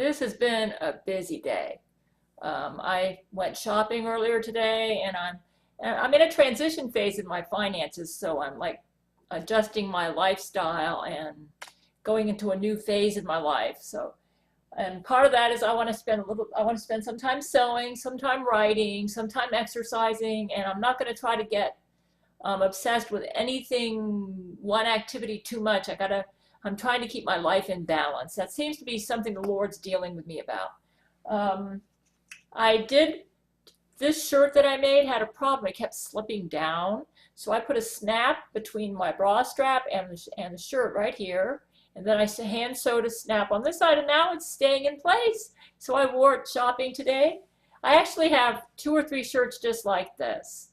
This has been a busy day. I went shopping earlier today, and I'm in a transition phase in my finances, so I'm like adjusting my lifestyle and going into a new phase in my life. So, and part of that is I want to spend some time sewing, some time writing, some time exercising, and I'm not going to try to get obsessed with anything, one activity too much. I'm trying to keep my life in balance. That seems to be something the Lord's dealing with me about. Um, I did, this shirt that I made had a problem. It kept slipping down. So I put a snap between my bra strap and the shirt right here. And then I hand sewed a snap on this side, and now it's staying in place. So I wore it shopping today. I actually have 2 or 3 shirts just like this.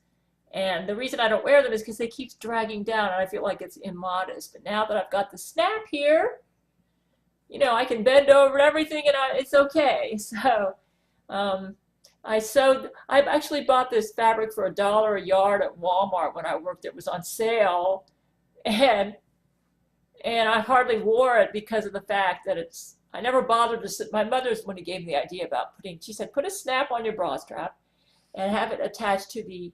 And the reason I don't wear them is because they keep dragging down, and I feel like it's immodest. But now that I've got the snap here, I can bend over everything, and it's okay. So I've actually bought this fabric for $1 a yard at Walmart when I worked. It was on sale, and I hardly wore it because of the fact that I never bothered to sit. My mother's one who gave me the idea about she said, put a snap on your bra strap and have it attached to the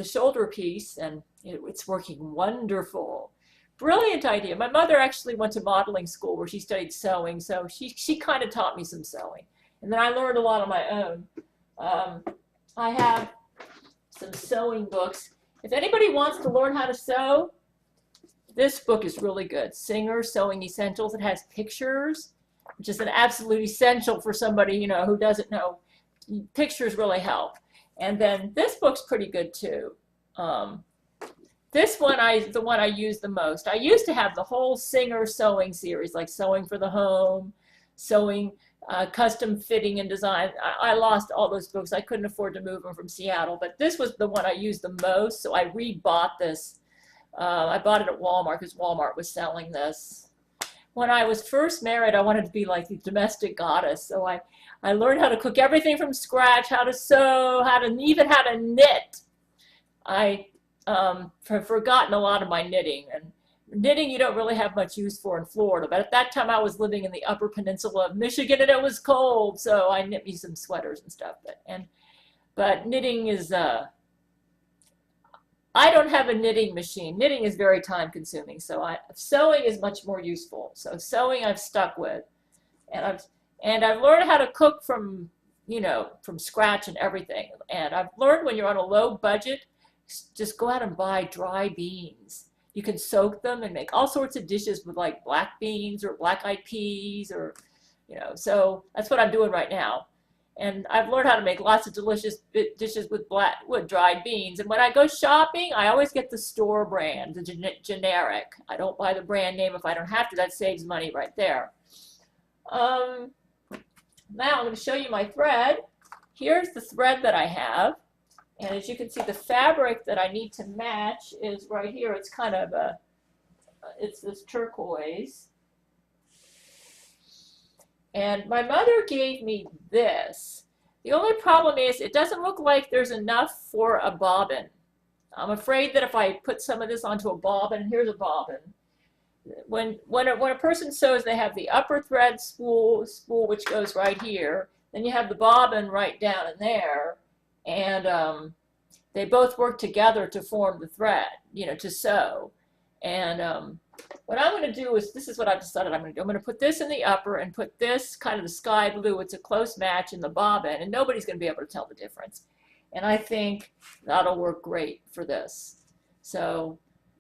shoulder piece, and it's working wonderful. Brilliant idea. My mother actually went to modeling school where she studied sewing, so she kind of taught me some sewing. And then I learned a lot on my own. I have some sewing books. If anybody wants to learn how to sew, this book is really good. Singer Sewing Essentials. It has pictures, which is an absolute essential for somebody, who doesn't know. Pictures really help. And then this book's pretty good too. This one, the one I use the most. I used to have the whole Singer sewing series, like Sewing for the Home, Sewing, Custom Fitting and Design. I lost all those books. I couldn't afford to move them from Seattle, but this was the one I used the most, so I rebought this. I bought it at Walmart because Walmart was selling this. When I was first married, I wanted to be like the domestic goddess, so I learned how to cook everything from scratch, how to sew, even how to knit. I have forgotten a lot of my knitting, and knitting you don't really have much use for in Florida, but at that time I was living in the Upper Peninsula of Michigan, and it was cold, so I knit me some sweaters and stuff. But knitting is, I don't have a knitting machine. Knitting is very time consuming, so sewing is much more useful. So sewing I've stuck with, and I've learned how to cook from scratch and everything. And I've learned when you're on a low budget, just go out and buy dry beans. You can soak them and make all sorts of dishes with like black beans or black-eyed peas, or so that's what I'm doing right now. And I've learned how to make lots of delicious dishes with dried beans. And when I go shopping, I always get the store brand, the generic. I don't buy the brand name if I don't have to. That saves money right there. Now I'm going to show you my thread. Here's the thread that I have. And as you can see, the fabric that I need to match is right here. It's kind of it's this turquoise. And my mother gave me this. The only problem is it doesn't look like there's enough for a bobbin. I'm afraid that if I put some of this onto a bobbin, here's a bobbin. When a person sews, they have the upper thread spool which goes right here. Then you have the bobbin right down in there, and they both work together to form the thread, to sew. And what I'm going to do is, this is what I've decided I'm going to do. I'm going to put this in the upper and put this kind of the sky blue. It's a close match in the bobbin, and nobody's going to be able to tell the difference. And I think that'll work great for this. So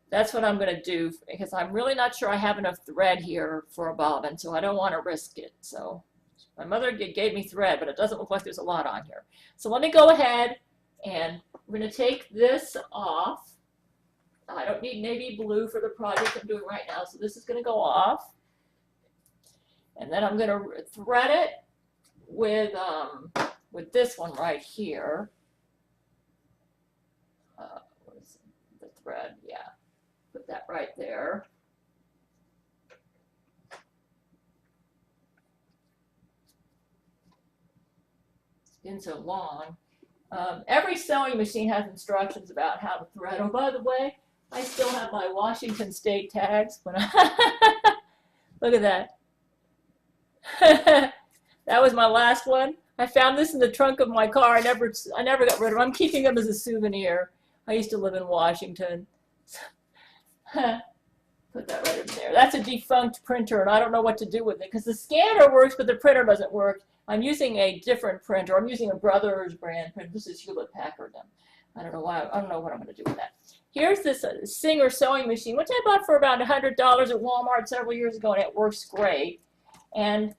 that's what I'm going to do, because I'm really not sure I have enough thread here for a bobbin, so I don't want to risk it. So my mother gave me thread, but it doesn't look like there's a lot on here. So let me go ahead, and we're going to take this off. I don't need navy blue for the project I'm doing right now, so this is going to go off. And then I'm going to thread it with this one right here. What is the thread? Yeah, put that right there. It's been so long. Every sewing machine has instructions about how to thread. Oh, by the way, I still have my Washington State tags. Look at that. That was my last one. I found this in the trunk of my car. I never got rid of it. I'm keeping them as a souvenir. I used to live in Washington. Put that right in there. That's a defunct printer, and I don't know what to do with it because the scanner works, but the printer doesn't work. I'm using a different printer. I'm using a Brothers brand printer. This is Hewlett Packard. I don't know why. I don't know what I'm going to do with that. Here's this Singer sewing machine, which I bought for about $100 at Walmart several years ago, and it works great. And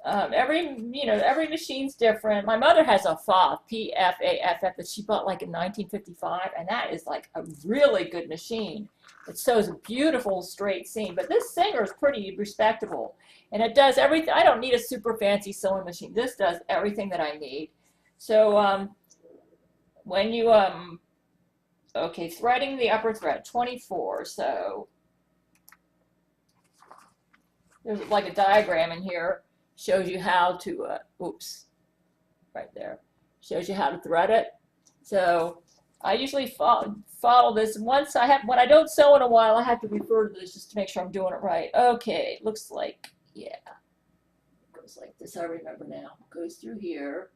every machine's different. My mother has a Pfaff, P-F-A-F-F, that she bought like in 1955, and that is like a really good machine. It sews a beautiful straight seam, but this Singer is pretty respectable, and it does everything. I don't need a super fancy sewing machine. This does everything that I need. So when you okay, threading the upper thread, 24. So there's like a diagram in here. Shows you how to, oops, right there. Shows you how to thread it. So I usually follow this. When I don't sew in a while, I have to refer to this just to make sure I'm doing it right. Okay, looks like, yeah, it goes like this. I remember now. It goes through here.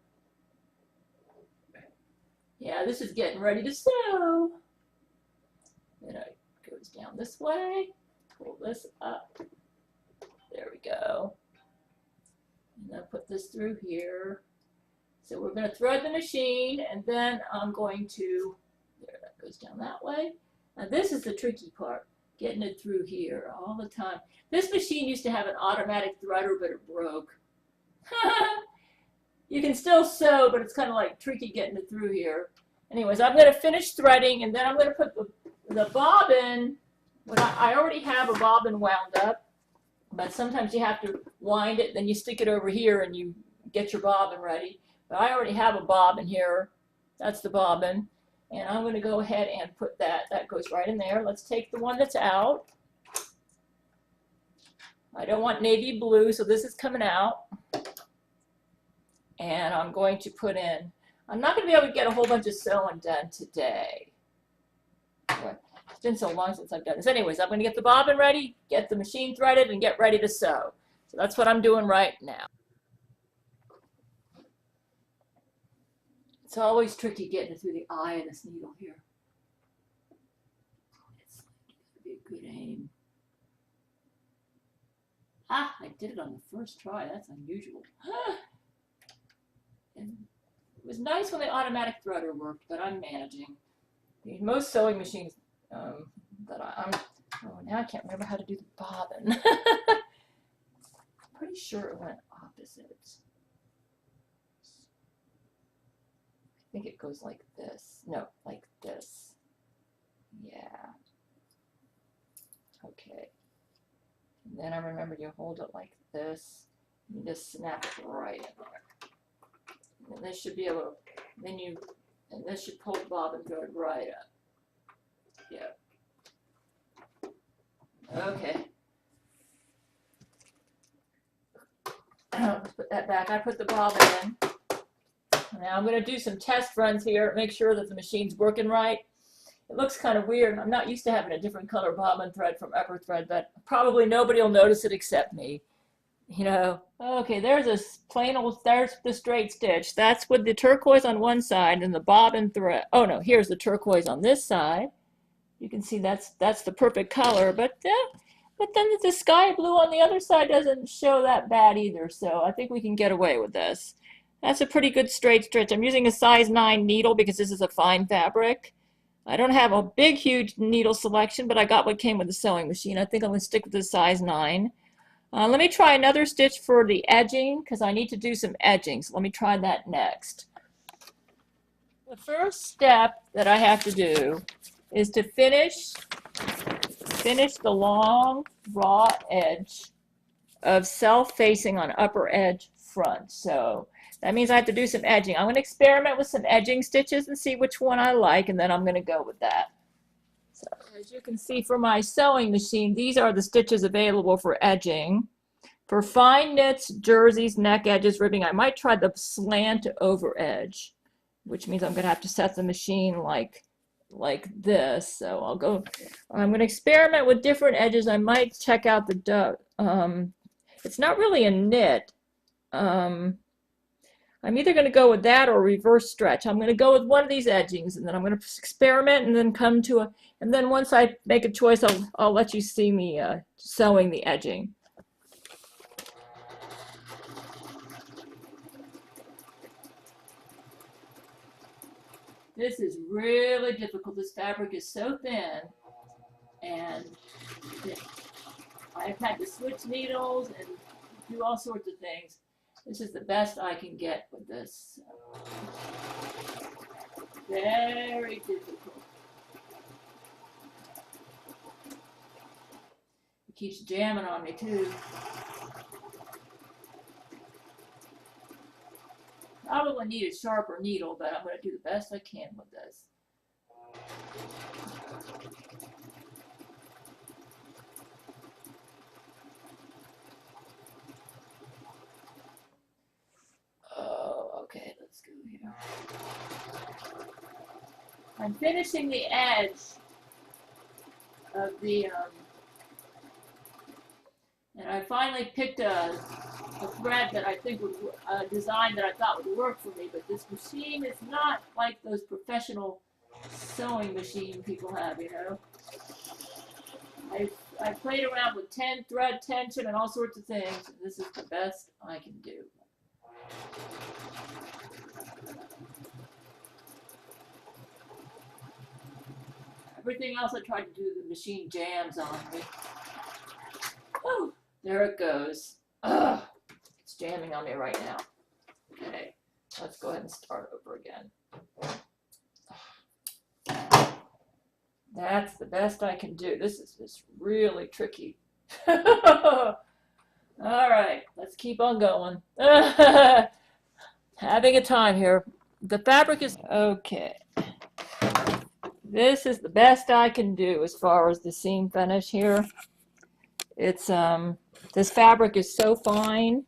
Yeah, this is getting ready to sew. Then it goes down this way. Pull this up. There we go. And I'll put this through here. So we're going to thread the machine, and then I'm going to, there, that goes down that way. Now this is the tricky part, getting it through here all the time. This machine used to have an automatic threader, but it broke. You can still sew, but it's kind of like tricky getting it through here. Anyways, I'm going to finish threading, and then I'm going to put the bobbin. I already have a bobbin wound up. But sometimes you have to wind it, then you stick it over here and you get your bobbin ready. But I already have a bobbin here. That's the bobbin. And I'm going to go ahead and put that. That goes right in there. Let's take the one that's out. I don't want navy blue, so this is coming out. And I'm going to put in, I'm not going to be able to get a whole bunch of sewing done today. It's been so long since I've done this. Anyways, I'm going to get the bobbin ready, get the machine threaded, and get ready to sew. So that's what I'm doing right now. It's always tricky getting it through the eye of this needle here. It's going to be a good aim. Ah, I did it on the first try. That's unusual. And it was nice when the automatic threader worked, but I'm managing. Most sewing machines that oh, now I can't remember how to do the bobbin. I'm pretty sure it went opposites. I think it goes like this. No, like this. Yeah. Okay. And then I remember you hold it like this. You just snap it right in there. And this should be able to, then you, and this should pull the bobbin thread right up. Yeah. Okay. Let's put that back. I put the bobbin in. Now I'm going to do some test runs here, make sure that the machine's working right. It looks kind of weird. I'm not used to having a different color bobbin thread from upper thread, but probably nobody will notice it except me. You know, okay, there's a plain old, there's the straight stitch. That's with the turquoise on one side and the bobbin thread. Oh no, here's the turquoise on this side. You can see that's the perfect color, but then the sky blue on the other side doesn't show that bad either, so I think we can get away with this. That's a pretty good straight stitch. I'm using a size 9 needle because this is a fine fabric. I don't have a big, huge needle selection, but I got what came with the sewing machine. I think I'm going to stick with the size 9. Let me try another stitch for the edging because I need to do some edging. So let me try that next. The first step that I have to do is to finish the long raw edge of self-facing on upper edge front. So that means I have to do some edging. I'm going to experiment with some edging stitches and see which one I like, and then I'm going to go with that. So as you can see from my sewing machine, these are the stitches available for edging. For fine knits, jerseys, neck edges, ribbing, I might try the slant over edge, which means I'm going to have to set the machine like this. So I'm going to experiment with different edges. I might check out the, it's not really a knit. I'm either going to go with that or reverse stretch. I'm going to go with one of these edgings, and then I'm going to experiment and then come to a, and then once I make a choice, I'll let you see me sewing the edging. This is really difficult. This fabric is so thin, and I've had to switch needles and do all sorts of things. This is the best I can get with this. Very difficult. It keeps jamming on me too. Probably need a sharper needle, but I'm going to do the best I can with this. Oh, okay, let's go here. I'm finishing the edge of the, and I finally picked a thread that I think would, a design that I thought would work for me, but this machine is not like those professional sewing machine people have, you know. I played around with thread tension and all sorts of things, and this is the best I can do. Everything else I tried to do, the machine jams on me. Oh, there it goes. Ugh, it's jamming on me right now. Okay, let's go ahead and start over again. That's the best I can do. This is just really tricky. All right, let's keep on going. Having a time here. The fabric is okay. This is the best I can do as far as the seam finish here. It's this fabric is so fine.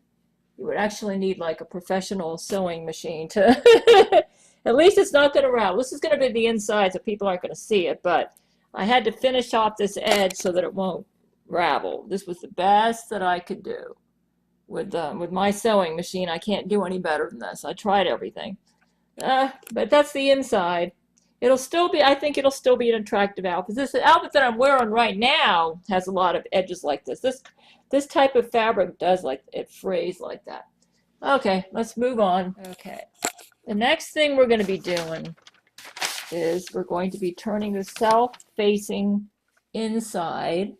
You would actually need like a professional sewing machine to at least it's not going to ravel. This is going to be the inside, so people aren't going to see it, but I had to finish off this edge so that it won't ravel. This was the best that I could do with my sewing machine. I can't do any better than this. I tried everything, but that's the inside. It'll still be, I think it'll still be an attractive outfit. This outfit that I'm wearing right now has a lot of edges like this. This type of fabric does like it frays like that. Okay, let's move on. Okay, the next thing we're going to be doing is we're going to be turning the self-facing inside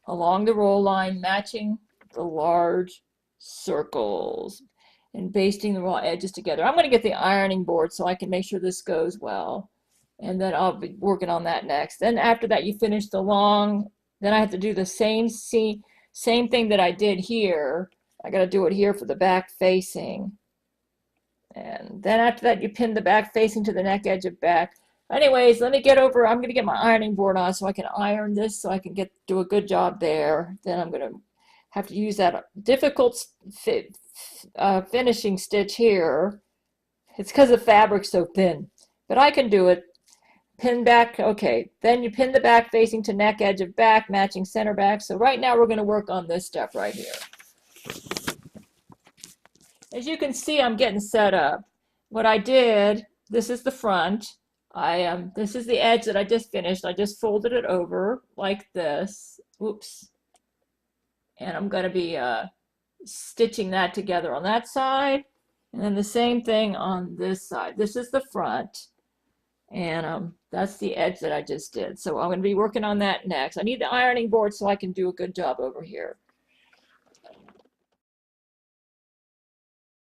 along the roll line, matching the large circles and basting the raw edges together. I'm going to get the ironing board so I can make sure this goes well, and then I'll be working on that next. Then after that, you finish the long, then I have to do the same thing that I did here. I got to do it here for the back facing. And then after that, you pin the back facing to the neck edge of back. Anyways, let me get over, I'm going to get my ironing board on so I can iron this so I can do a good job there. Then I'm going to have to use that difficult finishing stitch here. It's because the fabric's so thin, but I can do it. Pin back, okay. Then you pin the back facing to neck edge of back, matching center back. So right now we're going to work on this step right here. As you can see, I'm getting set up. What I did, this is the front. This is the edge that I just finished. I just folded it over like this. Oops. And I'm going to be stitching that together on that side. And then the same thing on this side. This is the front. And that's the edge that I just did. So I'm going to be working on that next. I need the ironing board so I can do a good job over here.